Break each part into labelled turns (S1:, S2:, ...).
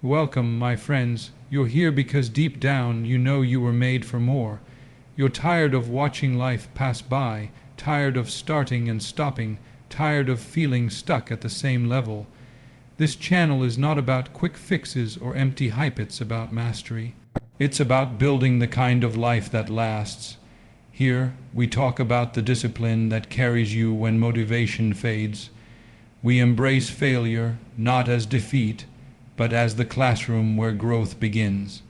S1: Welcome, my friends. You're here because deep down you know you were made for more. You're tired of watching life pass by, tired of starting and stopping, tired of feeling stuck at the same level. This channel is not about quick fixes or empty hype, it's about mastery. It's about building the kind of life that lasts. Here, we talk about the discipline that carries you when motivation fades. We embrace failure not as defeat, but as the classroom where growth begins.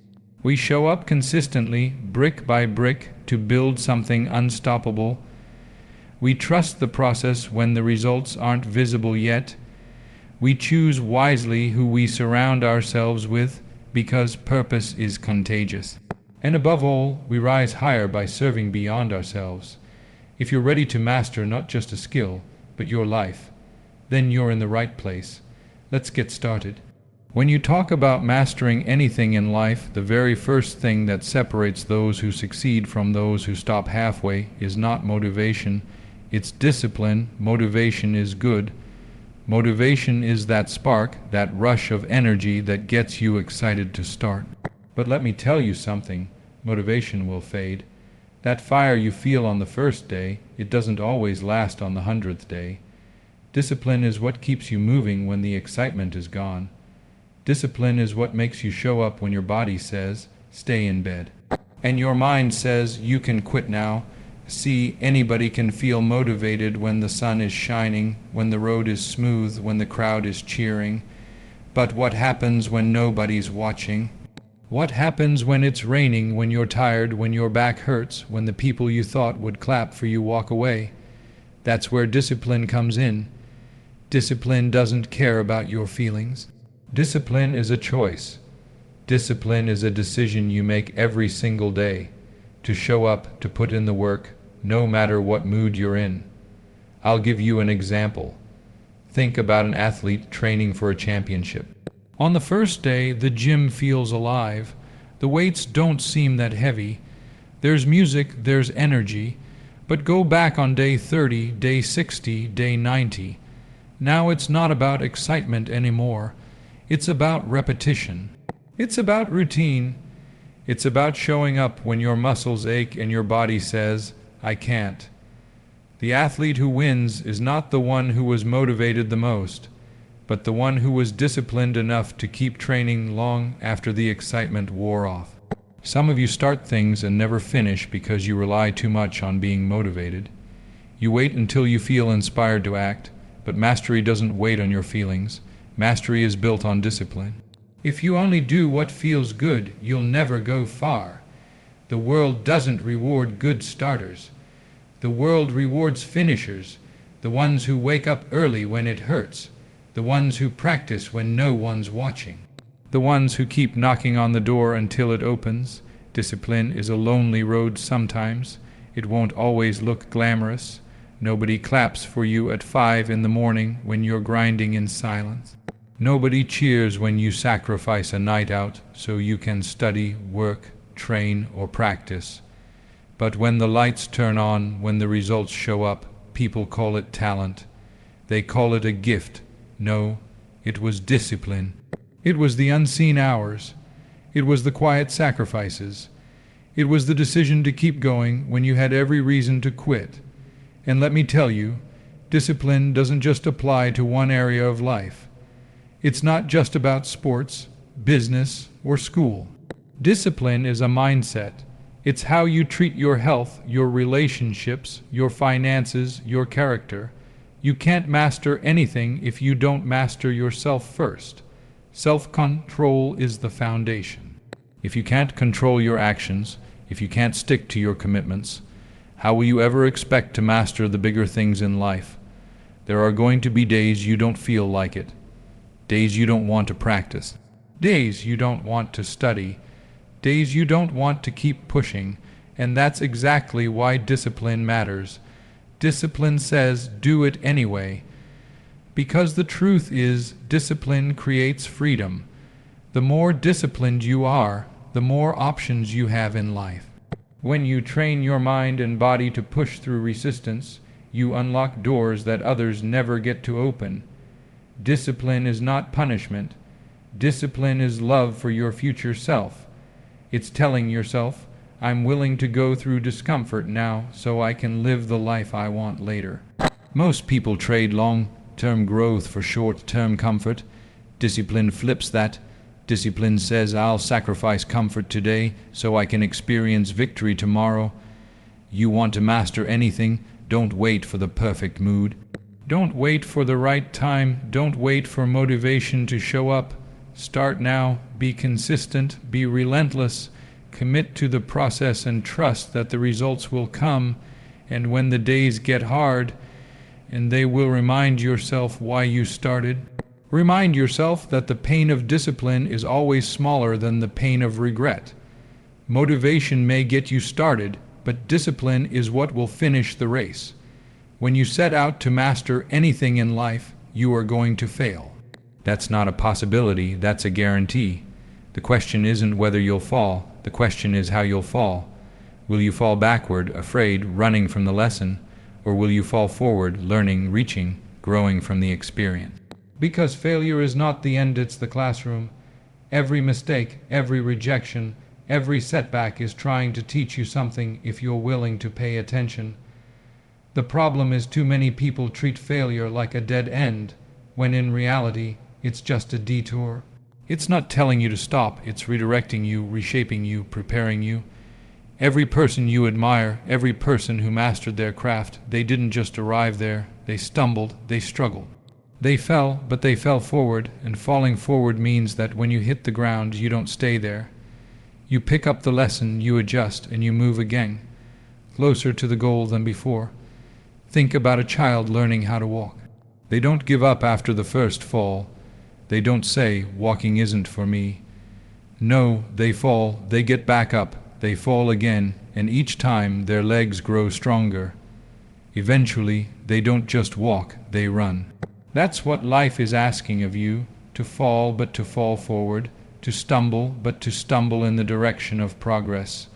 S1: We show up consistently, brick by brick, to build something unstoppable. We trust the process when the results aren't visible yet. We choose wisely who we surround ourselves with, because purpose is contagious. And above all, we rise higher by serving beyond ourselves. If you're ready to master not just a skill, but your life, then you're in the right place. Let's get started. When you talk about mastering anything in life, the very first thing that separates those who succeed from those who stop halfway is not motivation, it's discipline. Motivation is good. Motivation is that spark, that rush of energy that gets you excited to start. But let me tell you something, motivation will fade. That fire you feel on the first day, it doesn't always last on the 100th day. Discipline is what keeps you moving when the excitement is gone. Discipline is what makes you show up when your body says, stay in bed. And your mind says, you can quit now. See, anybody can feel motivated when the sun is shining, when the road is smooth, when the crowd is cheering. But what happens when nobody's watching? What happens when it's raining, when you're tired, when your back hurts, when the people you thought would clap for you walk away? That's where discipline comes in. Discipline doesn't care about your feelings. Discipline is a choice. Discipline is a decision you make every single day, to show up, to put in the work, no matter what mood you're in. I'll give you an example. Think about an athlete training for a championship. On the first day, the gym feels alive. The weights don't seem that heavy. There's music, there's energy. But go back on day 30, day 60, day 90. Now it's not about excitement anymore. It's about repetition. It's about routine. It's about showing up when your muscles ache and your body says, I can't. The athlete who wins is not the one who was motivated the most, but the one who was disciplined enough to keep training long after the excitement wore off. Some of you start things and never finish because you rely too much on being motivated. You wait until you feel inspired to act, but mastery doesn't wait on your feelings. Mastery is built on discipline. If you only do what feels good, you'll never go far. The world doesn't reward good starters. The world rewards finishers, the ones who wake up early when it hurts, the ones who practice when no one's watching, the ones who keep knocking on the door until it opens. Discipline is a lonely road sometimes. It won't always look glamorous. Nobody claps for you at 5 in the morning when you're grinding in silence. Nobody cheers when you sacrifice a night out so you can study, work, train, or practice. But when the lights turn on, when the results show up, people call it talent. They call it a gift. No, it was discipline. It was the unseen hours. It was the quiet sacrifices. It was the decision to keep going when you had every reason to quit. And let me tell you, discipline doesn't just apply to one area of life. It's not just about sports, business, or school. Discipline is a mindset. It's how you treat your health, your relationships, your finances, your character. You can't master anything if you don't master yourself first. Self-control is the foundation. If you can't control your actions, if you can't stick to your commitments, how will you ever expect to master the bigger things in life? There are going to be days you don't feel like it. Days you don't want to practice, days you don't want to study, days you don't want to keep pushing, and that's exactly why discipline matters. Discipline says, do it anyway. Because the truth is, discipline creates freedom. The more disciplined you are, the more options you have in life. When you train your mind and body to push through resistance, you unlock doors that others never get to open. Discipline is not punishment. Discipline is love for your future self. It's telling yourself, I'm willing to go through discomfort now so I can live the life I want later. Most people trade long-term growth for short-term comfort. Discipline flips that. Discipline says, I'll sacrifice comfort today so I can experience victory tomorrow. You want to master anything, don't wait for the perfect mood. Don't wait for the right time. Don't wait for motivation to show up. Start now. Be consistent. Be relentless. Commit to the process and trust that the results will come. And when the days get hard, and they will remind yourself why you started. Remind yourself that the pain of discipline is always smaller than the pain of regret. Motivation may get you started, but discipline is what will finish the race. When you set out to master anything in life, you are going to fail. That's not a possibility, that's a guarantee. The question isn't whether you'll fall, the question is how you'll fall. Will you fall backward, afraid, running from the lesson, or will you fall forward, learning, reaching, growing from the experience? Because failure is not the end, it's the classroom. Every mistake, every rejection, every setback is trying to teach you something if you're willing to pay attention. The problem is too many people treat failure like a dead end, when in reality, it's just a detour. It's not telling you to stop, it's redirecting you, reshaping you, preparing you. Every person you admire, every person who mastered their craft, they didn't just arrive there, they stumbled, they struggled. They fell, but they fell forward, and falling forward means that when you hit the ground, you don't stay there. You pick up the lesson, you adjust, and you move again, closer to the goal than before. Think about a child learning how to walk. They don't give up after the first fall. They don't say, walking isn't for me. No, they fall, they get back up, they fall again, and each time their legs grow stronger. Eventually, they don't just walk, they run. That's what life is asking of you, to fall but to fall forward, to stumble but to stumble in the direction of progress.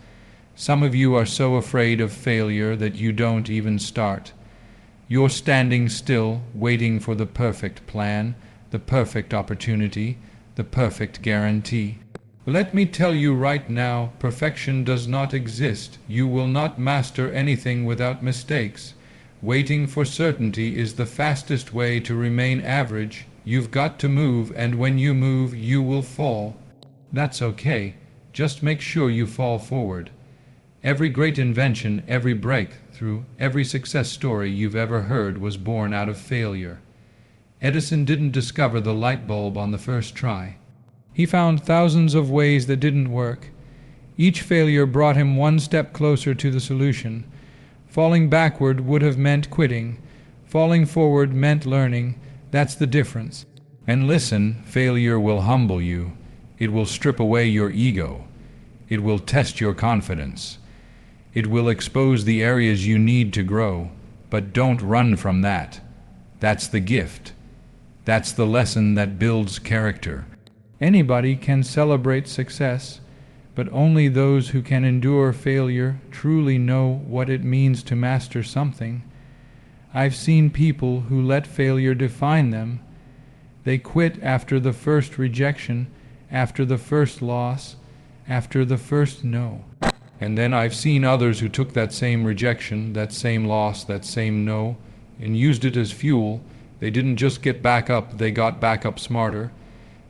S1: Some of you are so afraid of failure that you don't even start. You're standing still, waiting for the perfect plan, the perfect opportunity, the perfect guarantee. Let me tell you right now, perfection does not exist. You will not master anything without mistakes. Waiting for certainty is the fastest way to remain average. You've got to move, and when you move, you will fall. That's okay. Just make sure you fall forward. Every great invention, every breakthrough, every success story you've ever heard was born out of failure. Edison didn't discover the light bulb on the first try. He found thousands of ways that didn't work. Each failure brought him one step closer to the solution. Falling backward would have meant quitting. Falling forward meant learning. That's the difference. And listen, failure will humble you. It will strip away your ego. It will test your confidence. It will expose the areas you need to grow. But don't run from that. That's the gift. That's the lesson that builds character. Anybody can celebrate success, but only those who can endure failure truly know what it means to master something. I've seen people who let failure define them. They quit after the first rejection, after the first loss, after the first no. And then I've seen others who took that same rejection, that same loss, that same no, and used it as fuel. They didn't just get back up, they got back up smarter.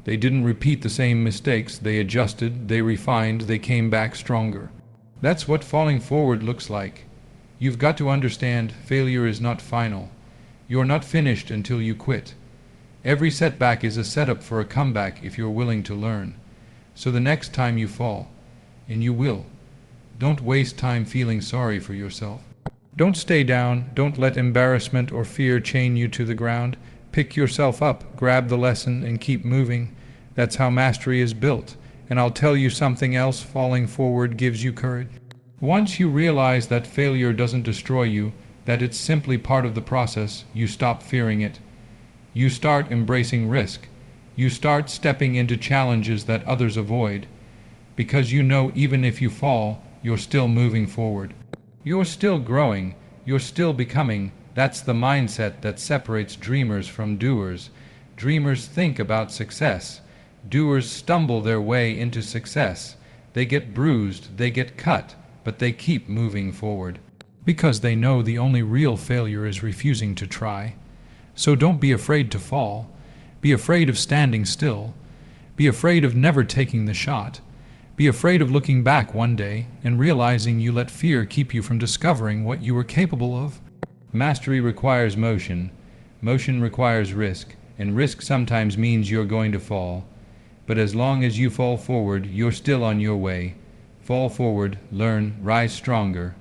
S1: They didn't repeat the same mistakes, they adjusted, they refined, they came back stronger. That's what falling forward looks like. You've got to understand, failure is not final. You're not finished until you quit. Every setback is a setup for a comeback if you're willing to learn. So the next time you fall, and you will, don't waste time feeling sorry for yourself. Don't stay down, don't let embarrassment or fear chain you to the ground. Pick yourself up, grab the lesson, and keep moving. That's how mastery is built. And I'll tell you something else, falling forward gives you courage. Once you realize that failure doesn't destroy you, that it's simply part of the process, you stop fearing it. You start embracing risk. You start stepping into challenges that others avoid. Because you know even if you fall, you're still moving forward. You're still growing. You're still becoming. That's the mindset that separates dreamers from doers. Dreamers think about success. Doers stumble their way into success. They get bruised, they get cut, but they keep moving forward. Because they know the only real failure is refusing to try. So don't be afraid to fall. Be afraid of standing still. Be afraid of never taking the shot. Be afraid of looking back one day and realizing you let fear keep you from discovering what you were capable of. Mastery requires motion. Motion requires risk, and risk sometimes means you're going to fall. But as long as you fall forward, you're still on your way. Fall forward, learn, rise stronger.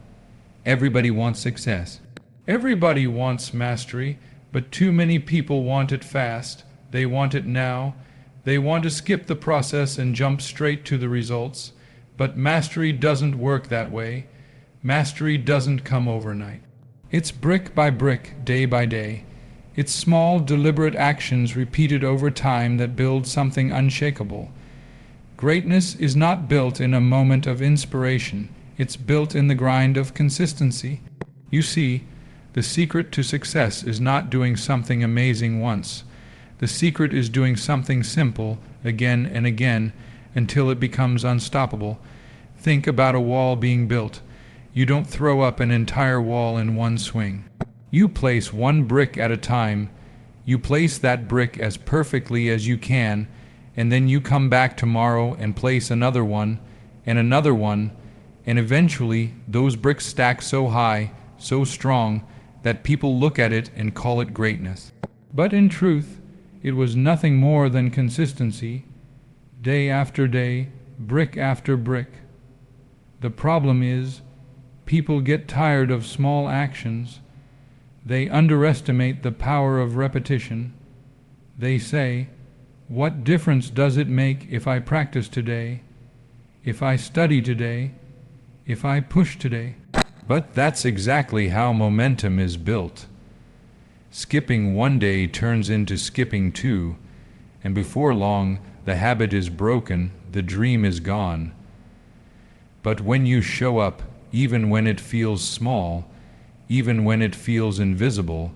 S1: Everybody wants success. Everybody wants mastery, but too many people want it fast. They want it now. They want to skip the process and jump straight to the results. But mastery doesn't work that way. Mastery doesn't come overnight. It's brick by brick, day by day. It's small, deliberate actions repeated over time that build something unshakable. Greatness is not built in a moment of inspiration. It's built in the grind of consistency. You see, the secret to success is not doing something amazing once. The secret is doing something simple again and again until it becomes unstoppable. Think about a wall being built. You don't throw up an entire wall in one swing. You place one brick at a time. You place that brick as perfectly as you can, and then you come back tomorrow and place another one, and eventually those bricks stack so high, so strong, that people look at it and call it greatness. But in truth, it was nothing more than consistency, day after day, brick after brick. The problem is, people get tired of small actions. They underestimate the power of repetition. They say, "What difference does it make if I practice today, if I study today, if I push today?" But that's exactly how momentum is built. Skipping one day turns into skipping two, and before long the habit is broken, the dream is gone. But when you show up, even when it feels small, even when it feels invisible,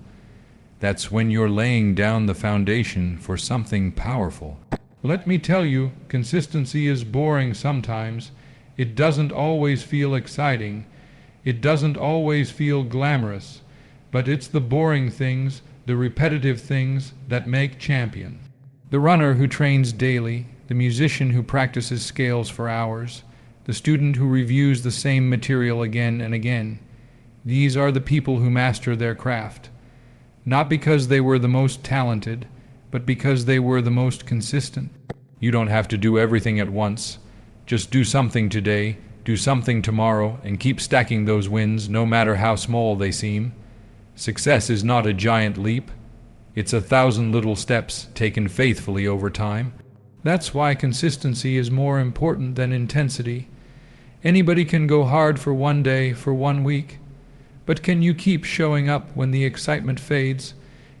S1: that's when you're laying down the foundation for something powerful. Let me tell you, consistency is boring sometimes. It doesn't always feel exciting. It doesn't always feel glamorous. But it's the boring things, the repetitive things, that make champion. The runner who trains daily, the musician who practices scales for hours, the student who reviews the same material again and again. These are the people who master their craft. Not because they were the most talented, but because they were the most consistent. You don't have to do everything at once. Just do something today, do something tomorrow, and keep stacking those wins, no matter how small they seem. Success is not a giant leap. It's 1,000 little steps taken faithfully over time. That's why consistency is more important than intensity. Anybody can go hard for one day, for 1 week. But can you keep showing up when the excitement fades?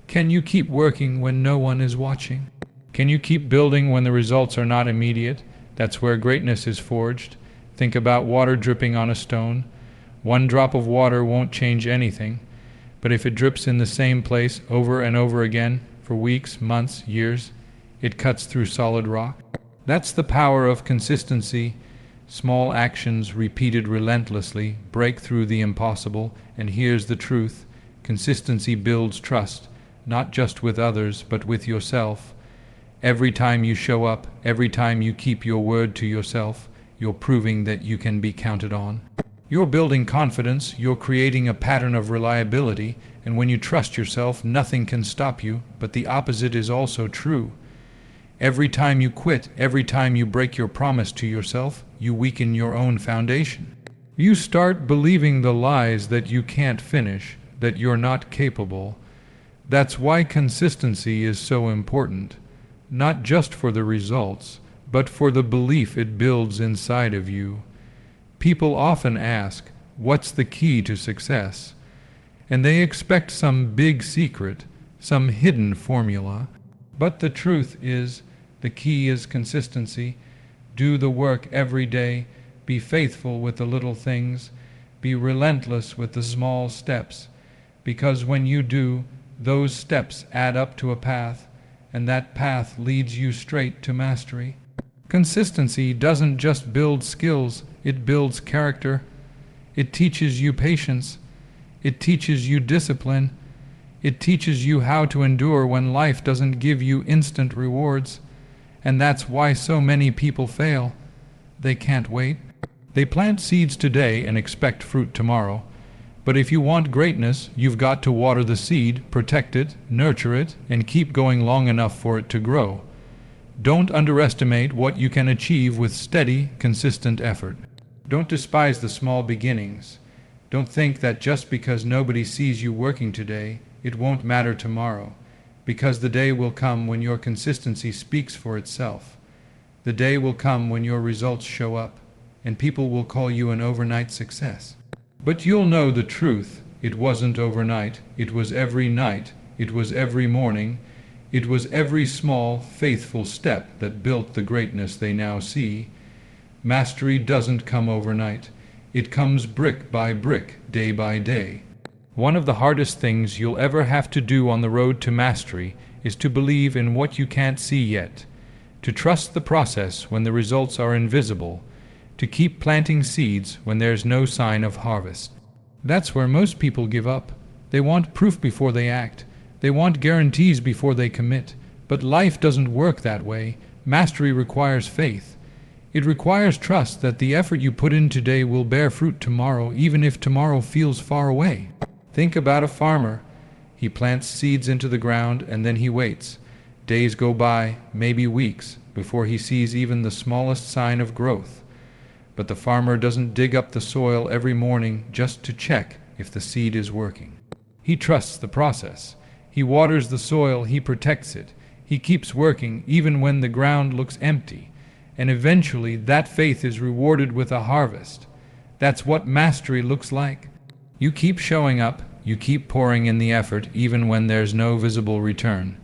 S1: Can you keep working when no one is watching? Can you keep building when the results are not immediate? That's where greatness is forged. Think about water dripping on a stone. One drop of water won't change anything. But if it drips in the same place over and over again for weeks, months, years, it cuts through solid rock. That's the power of consistency. Small actions repeated relentlessly break through the impossible, and here's the truth. Consistency builds trust, not just with others, but with yourself. Every time you show up, every time you keep your word to yourself, you're proving that you can be counted on. You're building confidence, you're creating a pattern of reliability, and when you trust yourself, nothing can stop you, but the opposite is also true. Every time you quit, every time you break your promise to yourself, you weaken your own foundation. You start believing the lies that you can't finish, that you're not capable. That's why consistency is so important, not just for the results, but for the belief it builds inside of you. People often ask, what's the key to success? And they expect some big secret, some hidden formula. But the truth is, the key is consistency. Do the work every day. Be faithful with the little things. Be relentless with the small steps. Because when you do, those steps add up to a path, and that path leads you straight to mastery. Consistency doesn't just build skills, it builds character. It teaches you patience. It teaches you discipline. It teaches you how to endure when life doesn't give you instant rewards. And that's why so many people fail. They can't wait. They plant seeds today and expect fruit tomorrow. But if you want greatness, you've got to water the seed, protect it, nurture it, and keep going long enough for it to grow. Don't underestimate what you can achieve with steady, consistent effort. Don't despise the small beginnings. Don't think that just because nobody sees you working today, it won't matter tomorrow, because the day will come when your consistency speaks for itself. The day will come when your results show up, and people will call you an overnight success. But you'll know the truth. It wasn't overnight. It was every night. It was every morning. It was every small, faithful step that built the greatness they now see. Mastery doesn't come overnight. It comes brick by brick, day by day. One of the hardest things you'll ever have to do on the road to mastery is to believe in what you can't see yet, to trust the process when the results are invisible, to keep planting seeds when there's no sign of harvest. That's where most people give up. They want proof before they act. They want guarantees before they commit. But life doesn't work that way. Mastery requires faith. It requires trust that the effort you put in today will bear fruit tomorrow, even if tomorrow feels far away. Think about a farmer. He plants seeds into the ground and then he waits. Days go by, maybe weeks, before he sees even the smallest sign of growth. But the farmer doesn't dig up the soil every morning just to check if the seed is working. He trusts the process. He waters the soil, he protects it. He keeps working even when the ground looks empty. And eventually that faith is rewarded with a harvest. That's what mastery looks like. You keep showing up, you keep pouring in the effort even when there's no visible return,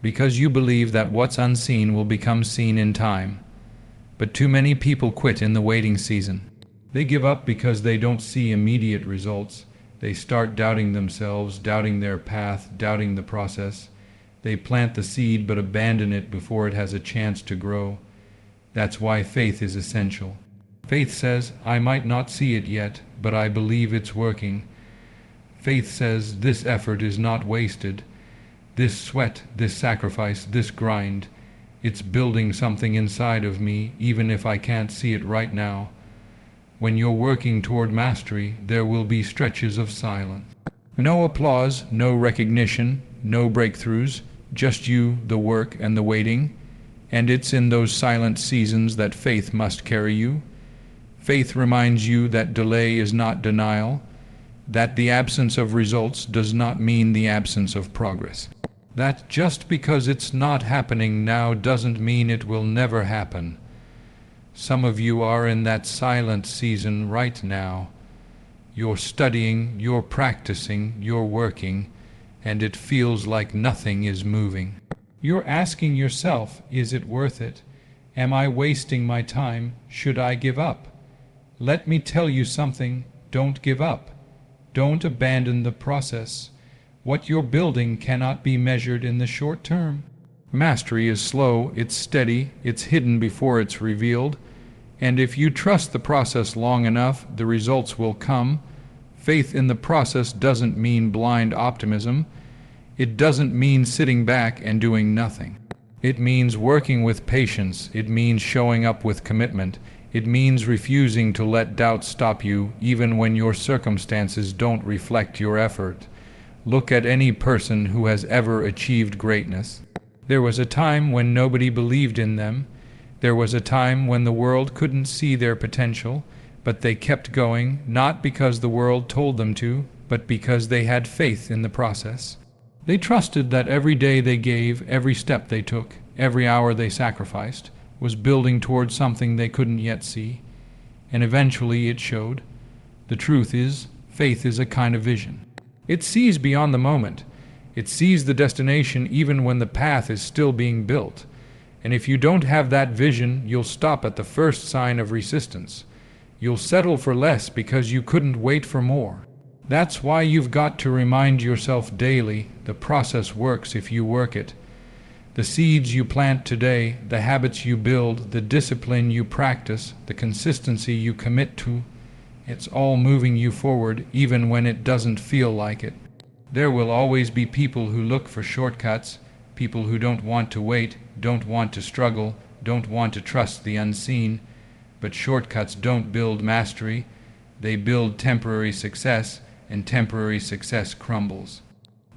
S1: because you believe that what's unseen will become seen in time. But too many people quit in the waiting season. They give up because they don't see immediate results. They start doubting themselves, doubting their path, doubting the process. They plant the seed but abandon it before it has a chance to grow. That's why faith is essential. Faith says, I might not see it yet, but I believe it's working. Faith says, this effort is not wasted. This sweat, this sacrifice, this grind, it's building something inside of me, even if I can't see it right now. When you're working toward mastery, there will be stretches of silence. No applause, no recognition, no breakthroughs, just you, the work, and the waiting. And it's in those silent seasons that faith must carry you. Faith reminds you that delay is not denial, that the absence of results does not mean the absence of progress. That just because it's not happening now doesn't mean it will never happen. Some of you are in that silent season right now. You're studying, you're practicing, you're working, and it feels like nothing is moving. You're asking yourself, is it worth it? Am I wasting my time? Should I give up? Let me tell you something, don't give up. Don't abandon the process. What you're building cannot be measured in the short term. Mastery is slow, it's steady, it's hidden before it's revealed. And if you trust the process long enough, the results will come. Faith in the process doesn't mean blind optimism. It doesn't mean sitting back and doing nothing. It means working with patience. It means showing up with commitment. It means refusing to let doubt stop you, even when your circumstances don't reflect your effort. Look at any person who has ever achieved greatness. There was a time when nobody believed in them. There was a time when the world couldn't see their potential, but they kept going, not because the world told them to, but because they had faith in the process. They trusted that every day they gave, every step they took, every hour they sacrificed, was building towards something they couldn't yet see, and eventually it showed. The truth is, faith is a kind of vision. It sees beyond the moment. It sees the destination even when the path is still being built. And if you don't have that vision, you'll stop at the first sign of resistance. You'll settle for less because you couldn't wait for more. That's why you've got to remind yourself daily, the process works if you work it. The seeds you plant today, the habits you build, the discipline you practice, the consistency you commit to, it's all moving you forward even when it doesn't feel like it. There will always be people who look for shortcuts, people who don't want to wait, don't want to struggle, don't want to trust the unseen. But shortcuts don't build mastery, they build temporary success, and temporary success crumbles.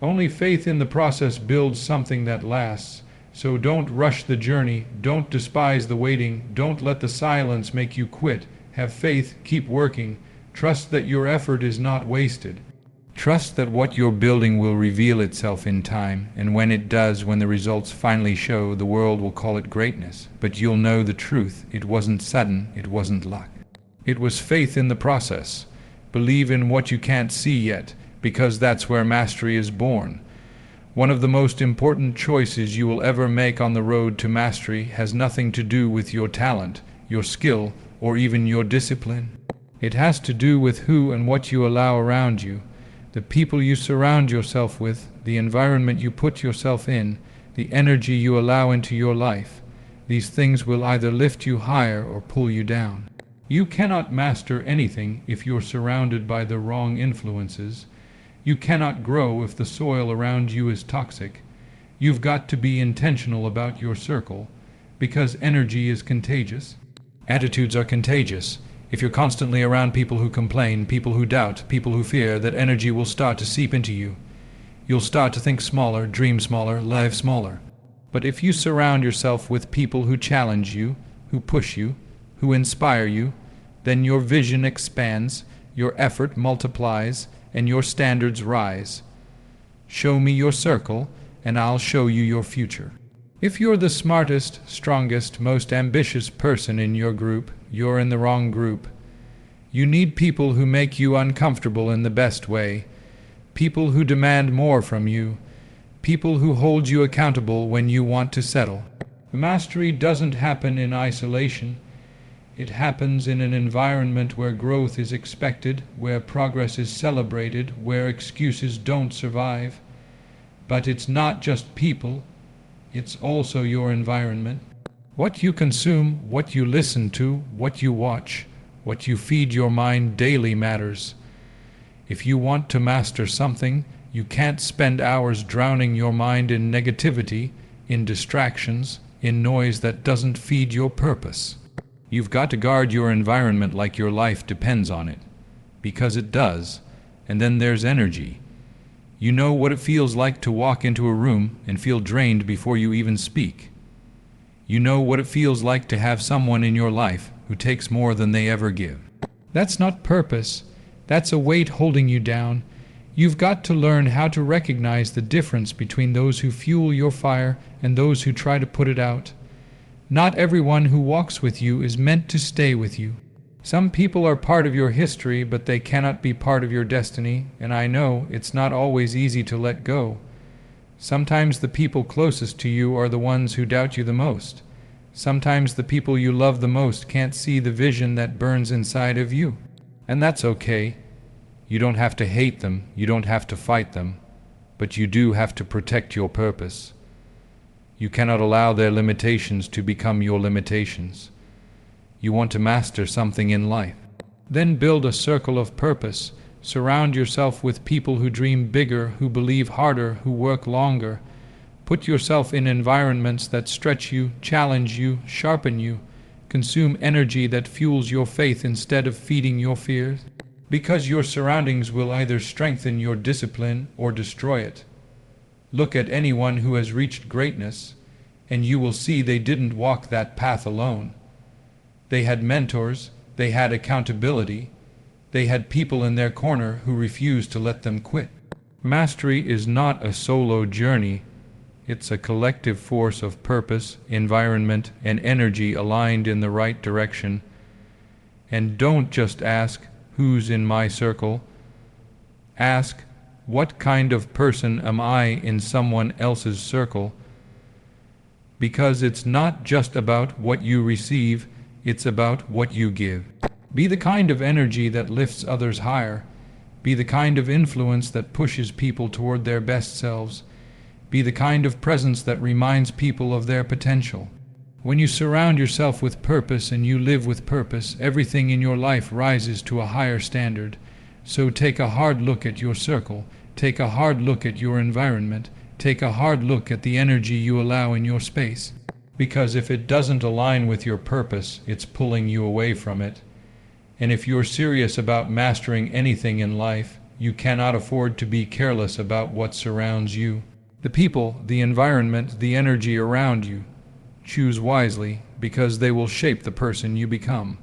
S1: Only faith in the process builds something that lasts. So don't rush the journey, don't despise the waiting, don't let the silence make you quit. Have faith, keep working, trust that your effort is not wasted. Trust that what you're building will reveal itself in time, and when it does, when the results finally show, the world will call it greatness. But you'll know the truth. It wasn't sudden, it wasn't luck. It was faith in the process. Believe in what you can't see yet, because that's where mastery is born. One of the most important choices you will ever make on the road to mastery has nothing to do with your talent, your skill, or even your discipline. It has to do with who and what you allow around you, the people you surround yourself with, the environment you put yourself in, the energy you allow into your life. These things will either lift you higher or pull you down. You cannot master anything if you're surrounded by the wrong influences. You cannot grow if the soil around you is toxic. You've got to be intentional about your circle, because energy is contagious. Attitudes are contagious. If you're constantly around people who complain, people who doubt, people who fear, that energy will start to seep into you. You'll start to think smaller, dream smaller, live smaller. But if you surround yourself with people who challenge you, who push you, who inspire you, then your vision expands, your effort multiplies, and your standards rise. Show me your circle, and I'll show you your future. If you're the smartest, strongest, most ambitious person in your group, you're in the wrong group. You need people who make you uncomfortable in the best way, people who demand more from you, people who hold you accountable when you want to settle. Mastery doesn't happen in isolation. It happens in an environment where growth is expected, where progress is celebrated, where excuses don't survive. But it's not just people, it's also your environment. What you consume, what you listen to, what you watch, what you feed your mind daily matters. If you want to master something, you can't spend hours drowning your mind in negativity, in distractions, in noise that doesn't feed your purpose. You've got to guard your environment like your life depends on it, because it does. And then there's energy. You know what it feels like to walk into a room and feel drained before you even speak. You know what it feels like to have someone in your life who takes more than they ever give. That's not purpose. That's a weight holding you down. You've got to learn how to recognize the difference between those who fuel your fire and those who try to put it out. Not everyone who walks with you is meant to stay with you. Some people are part of your history, but they cannot be part of your destiny, and I know it's not always easy to let go. Sometimes the people closest to you are the ones who doubt you the most. Sometimes the people you love the most can't see the vision that burns inside of you. And that's okay. You don't have to hate them, you don't have to fight them, but you do have to protect your purpose. You cannot allow their limitations to become your limitations. You want to master something in life. Then build a circle of purpose. Surround yourself with people who dream bigger, who believe harder, who work longer. Put yourself in environments that stretch you, challenge you, sharpen you. Consume energy that fuels your faith instead of feeding your fears. Because your surroundings will either strengthen your discipline or destroy it. Look at anyone who has reached greatness, and you will see they didn't walk that path alone. They had mentors, they had accountability, they had people in their corner who refused to let them quit. Mastery is not a solo journey. It's a collective force of purpose, environment, and energy aligned in the right direction. And don't just ask, who's in my circle? Ask, what kind of person am I in someone else's circle? Because it's not just about what you receive, it's about what you give. Be the kind of energy that lifts others higher. Be the kind of influence that pushes people toward their best selves. Be the kind of presence that reminds people of their potential. When you surround yourself with purpose and you live with purpose, everything in your life rises to a higher standard. So take a hard look at your circle, take a hard look at your environment, take a hard look at the energy you allow in your space. Because if it doesn't align with your purpose, it's pulling you away from it. And if you're serious about mastering anything in life, you cannot afford to be careless about what surrounds you. The people, the environment, the energy around you. Choose wisely, because they will shape the person you become.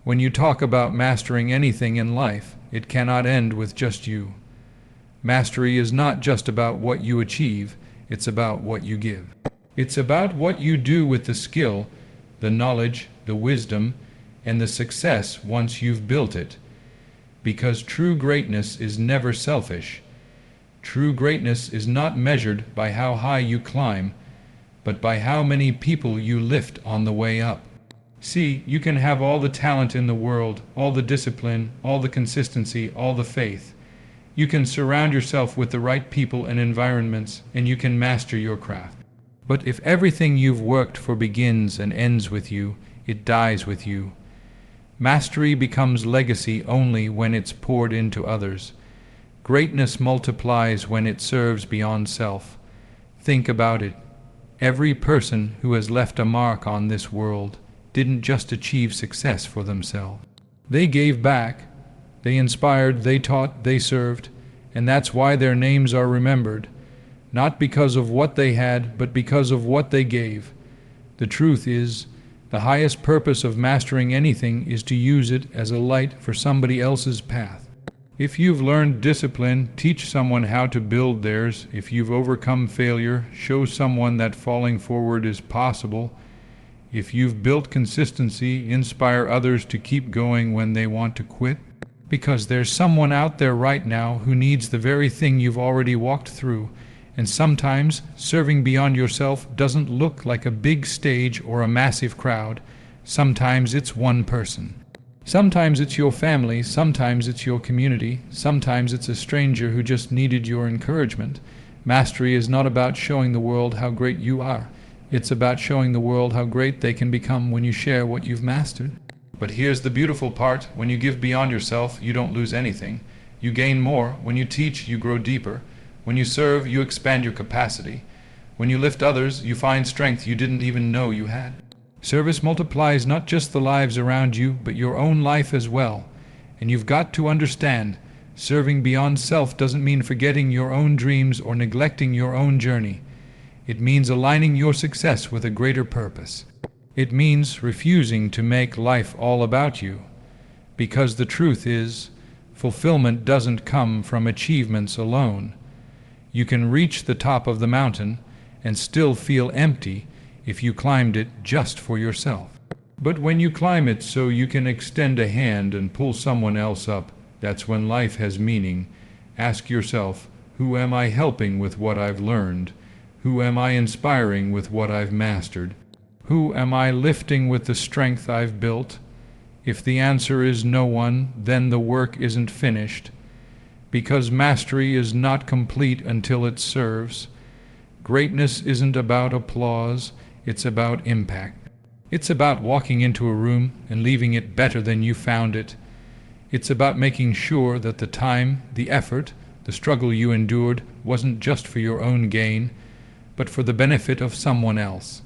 S1: When you talk about mastering anything in life, it cannot end with just you. Mastery is not just about what you achieve, it's about what you give. It's about what you do with the skill, the knowledge, the wisdom, and the success once you've built it. Because true greatness is never selfish. True greatness is not measured by how high you climb, but by how many people you lift on the way up. See, you can have all the talent in the world, all the discipline, all the consistency, all the faith. You can surround yourself with the right people and environments, and you can master your craft. But if everything you've worked for begins and ends with you, it dies with you. Mastery becomes legacy only when it's poured into others. Greatness multiplies when it serves beyond self. Think about it. Every person who has left a mark on this world didn't just achieve success for themselves. They gave back, they inspired, they taught, they served, and that's why their names are remembered. Not because of what they had, but because of what they gave. The truth is, the highest purpose of mastering anything is to use it as a light for somebody else's path. If you've learned discipline, teach someone how to build theirs. If you've overcome failure, show someone that falling forward is possible. If you've built consistency, inspire others to keep going when they want to quit. Because there's someone out there right now who needs the very thing you've already walked through. And sometimes serving beyond yourself doesn't look like a big stage or a massive crowd. Sometimes it's one person. Sometimes it's your family, sometimes it's your community, sometimes it's a stranger who just needed your encouragement. Mastery is not about showing the world how great you are. It's about showing the world how great they can become when you share what you've mastered. But here's the beautiful part. When you give beyond yourself, you don't lose anything. You gain more. When you teach, you grow deeper. When you serve, you expand your capacity. When you lift others, you find strength you didn't even know you had. Service multiplies not just the lives around you, but your own life as well. And you've got to understand, serving beyond self doesn't mean forgetting your own dreams or neglecting your own journey. It means aligning your success with a greater purpose. It means refusing to make life all about you. Because the truth is, fulfillment doesn't come from achievements alone. You can reach the top of the mountain and still feel empty if you climbed it just for yourself. But when you climb it so you can extend a hand and pull someone else up, that's when life has meaning. Ask yourself, who am I helping with what I've learned? Who am I inspiring with what I've mastered? Who am I lifting with the strength I've built? If the answer is no one, then the work isn't finished. Because mastery is not complete until it serves. Greatness isn't about applause, it's about impact. It's about walking into a room and leaving it better than you found it. It's about making sure that the time, the effort, the struggle you endured wasn't just for your own gain, but for the benefit of someone else.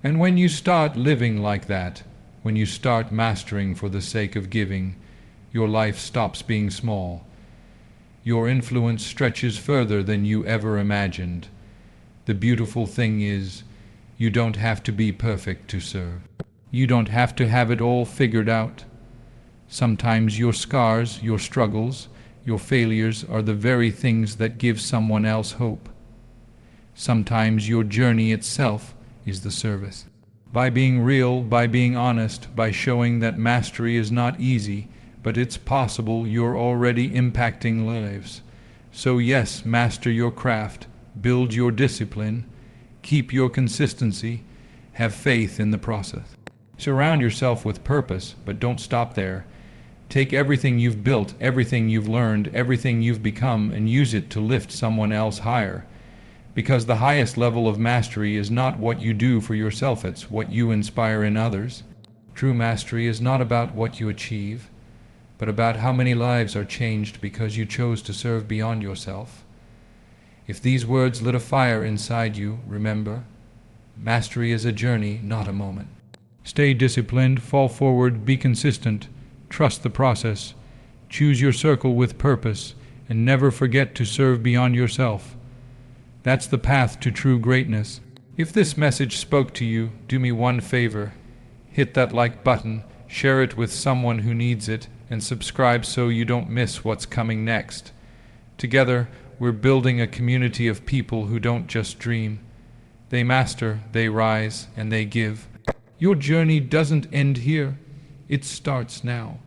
S1: And when you start living like that, when you start mastering for the sake of giving, your life stops being small. Your influence stretches further than you ever imagined. The beautiful thing is, you don't have to be perfect to serve. You don't have to have it all figured out. Sometimes your scars, your struggles, your failures are the very things that give someone else hope. Sometimes your journey itself is the service. By being real, by being honest, by showing that mastery is not easy, but it's possible, you're already impacting lives. So yes, master your craft, build your discipline, keep your consistency, have faith in the process. Surround yourself with purpose, but don't stop there. Take everything you've built, everything you've learned, everything you've become, and use it to lift someone else higher. Because the highest level of mastery is not what you do for yourself, it's what you inspire in others. True mastery is not about what you achieve, but about how many lives are changed because you chose to serve beyond yourself. If these words lit a fire inside you, remember, mastery is a journey, not a moment. Stay disciplined, fall forward, be consistent, trust the process, choose your circle with purpose, and never forget to serve beyond yourself. That's the path to true greatness. If this message spoke to you, do me one favor. Hit that like button, share it with someone who needs it, and subscribe so you don't miss what's coming next. Together, we're building a community of people who don't just dream. They master, they rise, and they give. Your journey doesn't end here. It starts now.